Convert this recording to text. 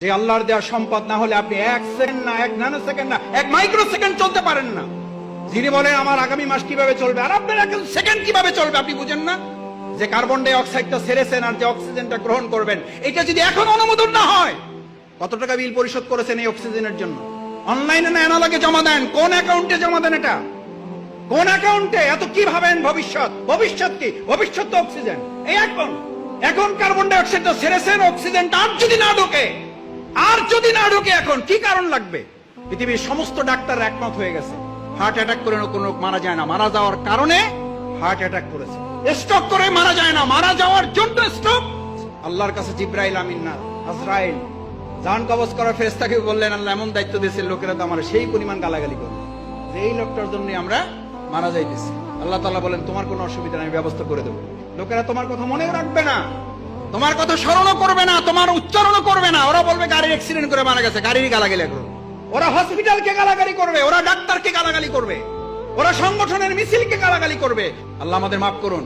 যে আল্লাহর দেওয়া সম্পদ না হলে আপনি এক সেকেন্ড না, এক ন্যানো সেকেন্ড না, এক মাইক্রো সেকেন্ড চলতে পারেন না। যিনি বলেন আমার আগামী মাস কিভাবে চলবে, আর আপনার এক সেকেন্ড কিভাবে চলবে আপনি বুঝেন না? যে কার্বন ডাই অক্সাইডটা ছেড়েছেন আর যে অক্সিজেনটা গ্রহণ করবেন, এটা যদি এখন অনুমোদন না হয়, কত টাকা বিল পরিশোধ করেছেন এই অক্সিজেনের জন্য? অনলাইনে না অ্যানালগে জমা দেন? কোন অ্যাকাউন্টে জমা দেন? এটা কোন অ্যাকাউন্টে? এত কি ভাবেন ভবিষ্যৎ? ভবিষ্যৎ কি? ভবিষ্যৎ তো অক্সিজেন। এই এখন কার্বন ডাই অক্সাইডটা ছেড়েছেন, অক্সিজেনটা আর যদি না ঢোকে এখন কি কারণ লাগবে? পৃথিবীর সমস্ত ডাক্তার একমত হয়ে গেছে, হার্ট অ্যাটাক করে কোনো লোক মারা যায় না, মারা যাওয়ার কারণে হার্ট অ্যাটাক করেছে। স্ট্রোক করে মারা যায় না, মারা যাওয়ার জন্য স্ট্রোক। আল্লাহর কাছে জিব্রাইল আমিন না, আজরাইল জান কবজ করার ফেরেশতাকে বললেন, আল্লাহ এমন দায়িত্ব দিয়েছেন, লোকেরা তো আমার সেই পরিমাণ গালাগালি করবে যে এই লোকটার জন্য আমরা মারা যাইতেছি। আল্লাহ তাআলা বলেন, তোমার কোনো অসুবিধা নেই, ব্যবস্থা করে দেবো। লোকেরা তোমার কথা মনেও রাখবে না, তোমার কথা স্মরণও করবে না, তোমার উচ্চারণও করবে না। ওরা বলবে গাড়ির অ্যাক্সিডেন্ট করে মারা গেছে, গাড়ির গালাগালি করবে। ওরা হসপিটালকে গালাগালি করবে, ওরা ডাক্তারকে গালাগালি করবে, ওরা সংগঠনের মিছিলকে গালাগালি করবে। আল্লাহ আমাদের মাফ করুন।